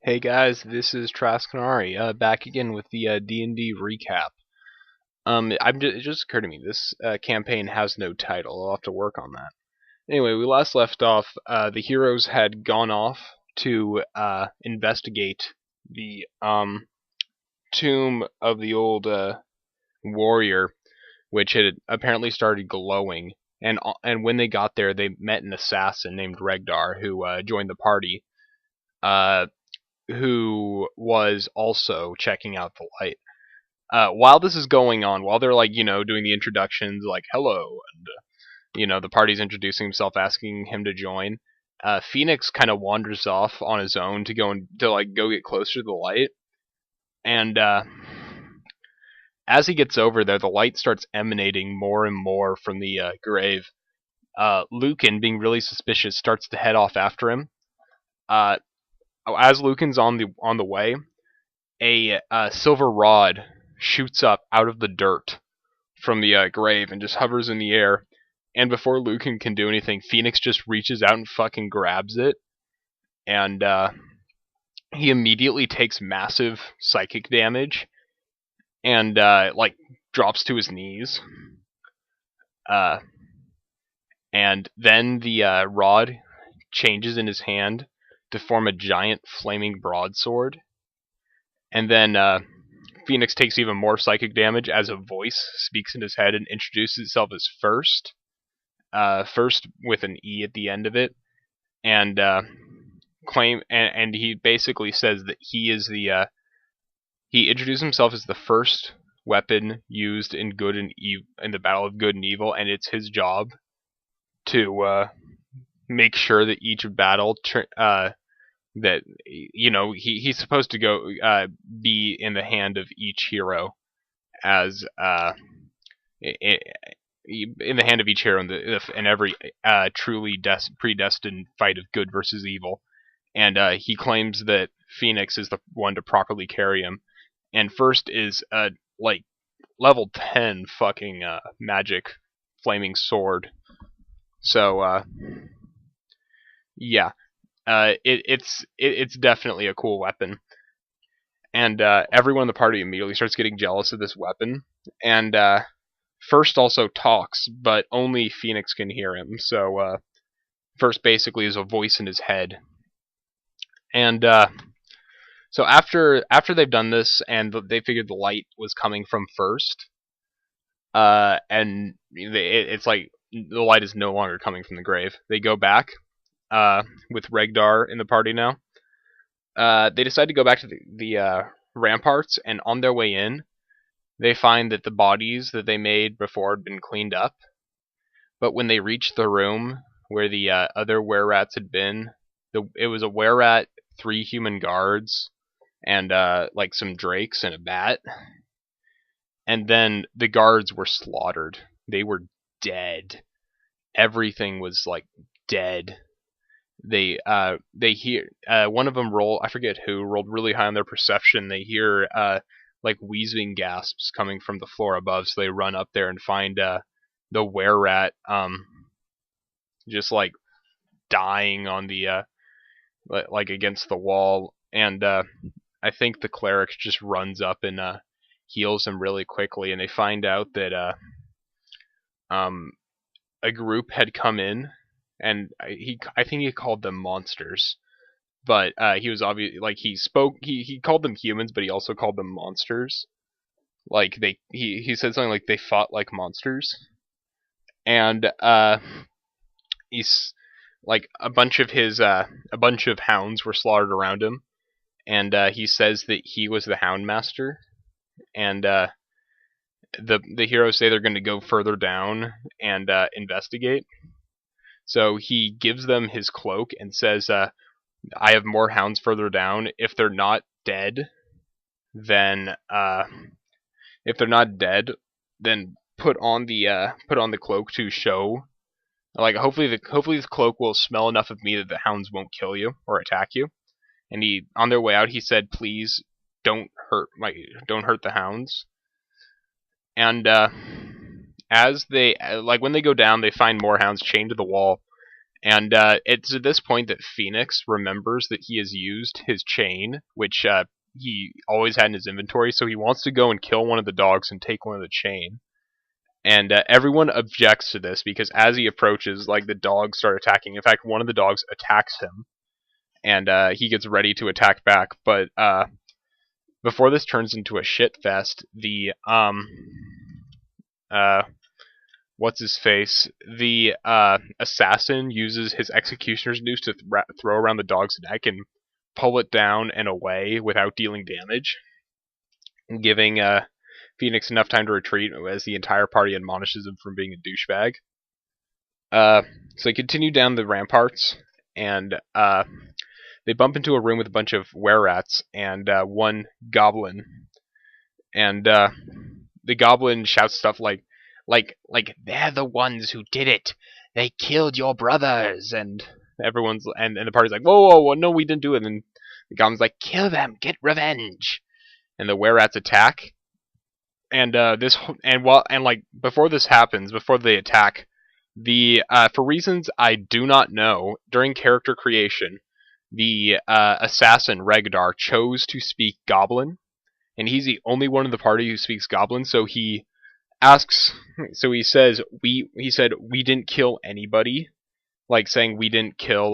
Hey guys, this is Trascanari, back again with the D&D recap. It just occurred to me, this campaign has no title. I'll have to work on that. Anyway, we last left off, the heroes had gone off to investigate the tomb of the old warrior, which had apparently started glowing. And when they got there, they met an assassin named Regdar, who joined the party. Uh, who was also checking out the light. While this is going on, while they're doing the introductions, like hello, and the party's introducing himself, asking him to join. Phoenix kind of wanders off on his own to go get closer to the light, and as he gets over there, the light starts emanating more and more from the grave. Lucan, being really suspicious, starts to head off after him. As Lucan's on the way, a silver rod shoots up out of the dirt from the grave and just hovers in the air. And before Lucan can do anything, Phoenix just reaches out and fucking grabs it. And he immediately takes massive psychic damage and drops to his knees. And then the rod changes in his hand to form a giant flaming broadsword. And then Phoenix takes even more psychic damage as a voice speaks in his head and introduces itself as First. First with an E at the end of it. And he basically says that he is he introduced himself as the first weapon used in in the battle of good and evil, and it's his job to make sure that each battle that he's supposed to go be in the hand of each hero as in the hand of each hero in every truly predestined fight of good versus evil. And he claims that Phoenix is the one to properly carry him, and First is level 10 fucking magic flaming sword. So yeah. It's definitely a cool weapon, and everyone in the party immediately starts getting jealous of this weapon. And First also talks, but only Phoenix can hear him. So First basically is a voice in his head. And so after they've done this, and they figured the light was coming from First, and it's like the light is no longer coming from the grave. They go back. With Regdar in the party now. They decide to go back to the ramparts, and on their way in, they find that the bodies that they made before had been cleaned up. But when they reach the room where the other were-rats had been, it was a were-rat, 3 human guards, and some drakes and a bat. And then the guards were slaughtered. They were dead. Everything was dead. They hear one of them roll, I forget who, rolled really high on their perception. They hear wheezing gasps coming from the floor above, so they run up there and find the were-rat just dying on the against the wall. And I think the cleric just runs up and heals him really quickly, and they find out that a group had come in. And I think he called them monsters, but he was obvious. He called them humans, but he also called them monsters. He said something like they fought like monsters, and he's a bunch of hounds were slaughtered around him, and he says that he was the hound master, and the heroes say they're going to go further down and investigate. So he gives them his cloak and says, I have more hounds further down. If they're not dead, then put on the cloak to show. Hopefully the cloak will smell enough of me that the hounds won't kill you or attack you. And on their way out, he said, please don't hurt the hounds. And as they when they go down, they find more hounds chained to the wall, And it's at this point that Phoenix remembers that he has used his chain, which he always had in his inventory, so he wants to go and kill one of the dogs and take one of the chain. And everyone objects to this because as he approaches, like, the dogs start attacking. In fact, one of the dogs attacks him, and he gets ready to attack back. But before this turns into a shit fest, the what's his face? The assassin uses his executioner's noose to throw around the dog's neck and pull it down and away without dealing damage, giving Phoenix enough time to retreat as the entire party admonishes him from being a douchebag. So they continue down the ramparts, and they bump into a room with a bunch of were-rats and one goblin. And the goblin shouts stuff like they're the ones who did it. They killed your brothers, and everyone's and the party's like, whoa, no, we didn't do it. And the goblin's like, kill them, get revenge. And the were-rats attack. And before this happens, before they attack, for reasons I do not know, during character creation, the assassin Regdar chose to speak Goblin, and he's the only one in the party who speaks Goblin. So he says we didn't kill anybody, like saying we didn't kill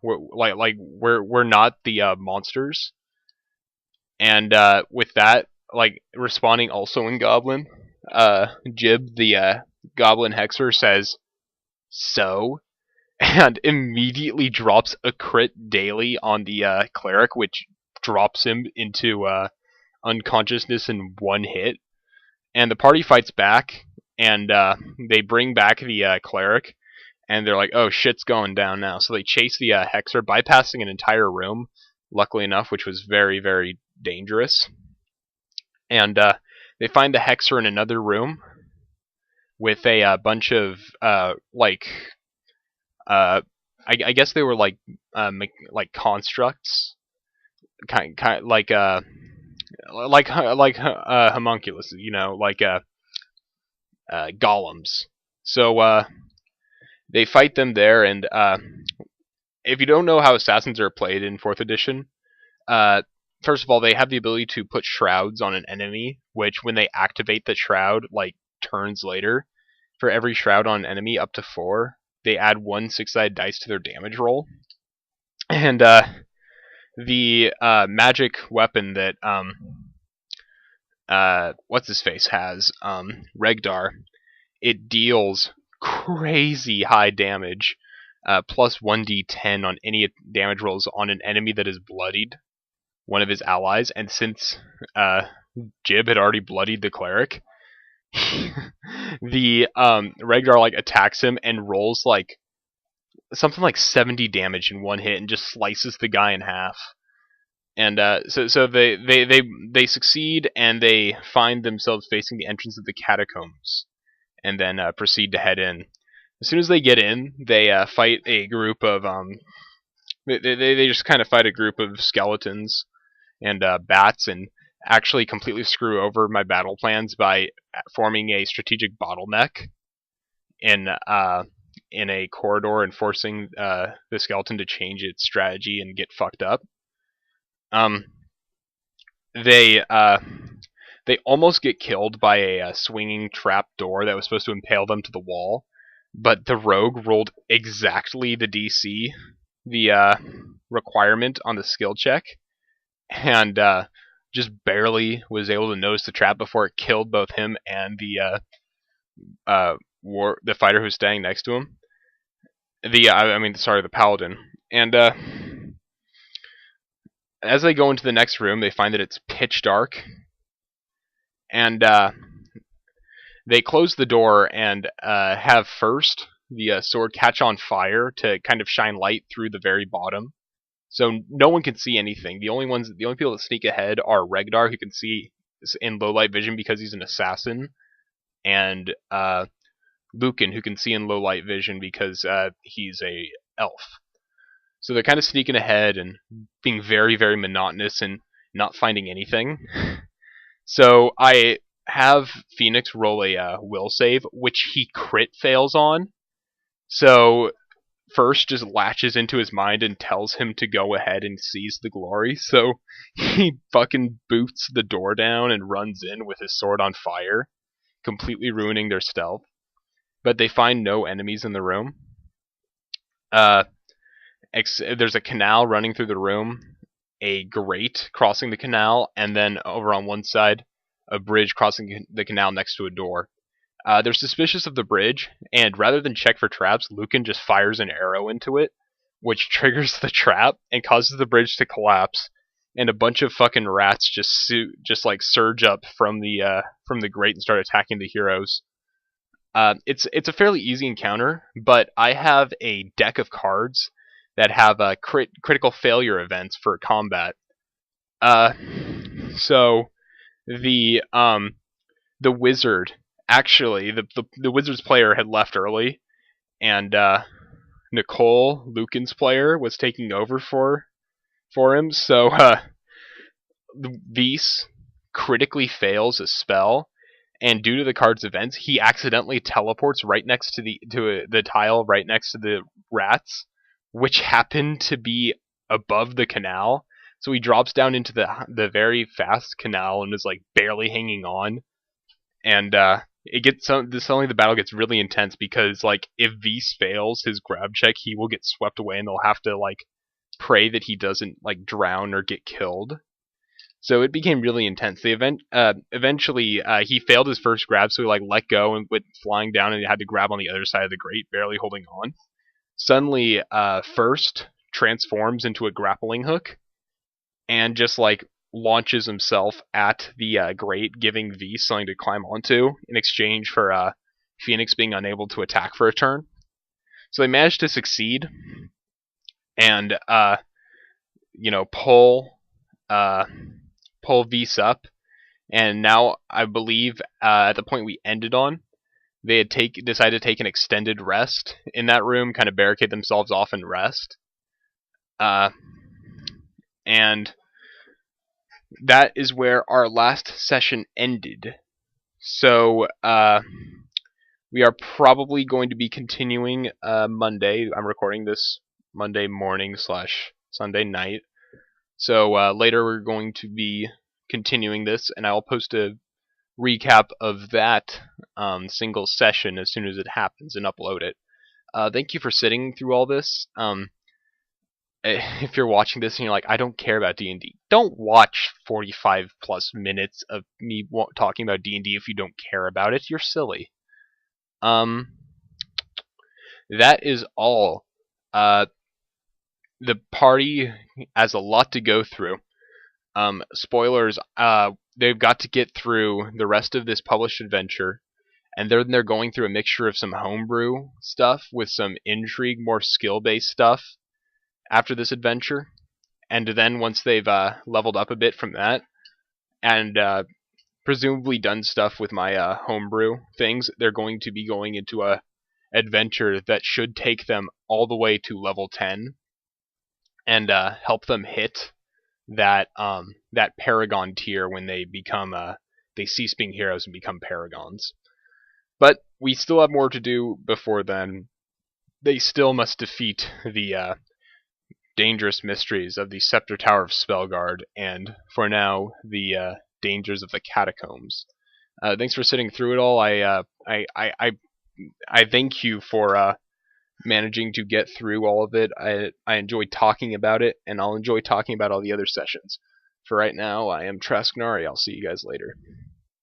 we're not the monsters. And with that, like, responding also in Goblin, Jib, the Goblin Hexer, says, so, and immediately drops a crit daily on the cleric, which drops him into unconsciousness in one hit. And the party fights back, and they bring back the cleric, and they're like, oh, shit's going down now. So they chase the Hexer, bypassing an entire room, luckily enough, which was very, very dangerous. And they find the Hexer in another room with a bunch of I guess they were like constructs, kind like homunculus, like golems. So they fight them there, and if you don't know how assassins are played in 4th edition, first of all, they have the ability to put shrouds on an enemy, which when they activate the shroud, like turns later, for every shroud on an enemy up to 4, they add 1 6-sided dice to their damage roll. And the magic weapon that what's his face has, Regdar, it deals crazy high damage, plus 1d10 on any damage rolls on an enemy that is bloodied, one of his allies. And since Jib had already bloodied the cleric, the Regdar attacks him and rolls something like 70 damage in one hit and just slices the guy in half. And so they succeed, and they find themselves facing the entrance of the catacombs, and then proceed to head in. As soon as they get in, they fight a group of they just kind of fight a group of skeletons and bats, and actually completely screw over my battle plans by forming a strategic bottleneck in a corridor and forcing the skeleton to change its strategy and get fucked up. They almost get killed by a swinging trap door that was supposed to impale them to the wall, but the rogue rolled exactly the DC, the requirement on the skill check, and just barely was able to notice the trap before it killed both him and the fighter who's standing next to him. The paladin. And as they go into the next room, they find that it's pitch dark, and they close the door and have Firste, the sword, catch on fire to kind of shine light through the very bottom, so no one can see anything. The only people that sneak ahead are Regdar, who can see in low light vision because he's an assassin, and Lucan, who can see in low light vision because he's a elf. So they're kind of sneaking ahead and being very, very monotonous and not finding anything. So I have Phoenix roll a will save, which he crit fails on. So First just latches into his mind and tells him to go ahead and seize the glory. So he fucking boots the door down and runs in with his sword on fire, completely ruining their stealth. But they find no enemies in the room. There's a canal running through the room, a grate crossing the canal, and then over on one side, a bridge crossing the canal next to a door. They're suspicious of the bridge, and rather than check for traps, Lucan just fires an arrow into it, which triggers the trap and causes the bridge to collapse, and a bunch of fucking rats just surge up from the grate and start attacking the heroes. It's a fairly easy encounter, but I have a deck of cards that have critical failure events for combat. So the wizard, actually, the wizard's player had left early, and Nicole, Lucan's player, was taking over for him. So Vise critically fails a spell, and due to the card's events, he accidentally teleports right next to the tile right next to the rats, which happen to be above the canal. So he drops down into the very fast canal and is like barely hanging on. And suddenly the battle gets really intense because like if Vise fails his grab check, he will get swept away, and they'll have to like pray that he doesn't like drown or get killed. So it became really intense. Eventually he failed his first grab, so he like let go and went flying down, and he had to grab on the other side of the grate, barely holding on. Suddenly, Firste transforms into a grappling hook and just like launches himself at the grate, giving Vise something to climb onto in exchange for Phoenix being unable to attack for a turn. So they managed to succeed and pull Vise up, and now I believe at the point we ended on, they had decided to take an extended rest in that room, kind of barricade themselves off and rest. And that is where our last session ended. So we are probably going to be continuing Monday. I'm recording this Monday morning / Sunday night. So later we're going to be continuing this, and I'll post a recap of that single session as soon as it happens and upload it. Thank you for sitting through all this. If you're watching this and you're like, I don't care about D&D, don't watch 45 plus minutes of me talking about D&D if you don't care about it. You're silly. That is all. The party has a lot to go through. Spoilers, they've got to get through the rest of this published adventure, and they're going through a mixture of some homebrew stuff with some intrigue, more skill-based stuff after this adventure. And then once they've leveled up a bit from that, and presumably done stuff with my homebrew things, they're going to be going into a adventure that should take them all the way to level 10 and help them hit that Paragon tier when they become they cease being heroes and become Paragons. But we still have more to do before then. They still must defeat the dangerous mysteries of the Scepter Tower of Spellguard, and for now, the dangers of the Catacombs. Thanks for sitting through it all. I thank you for managing to get through all of it. I enjoyed talking about it, and I'll enjoy talking about all the other sessions. For right now, I am Trasknari. I'll see you guys later.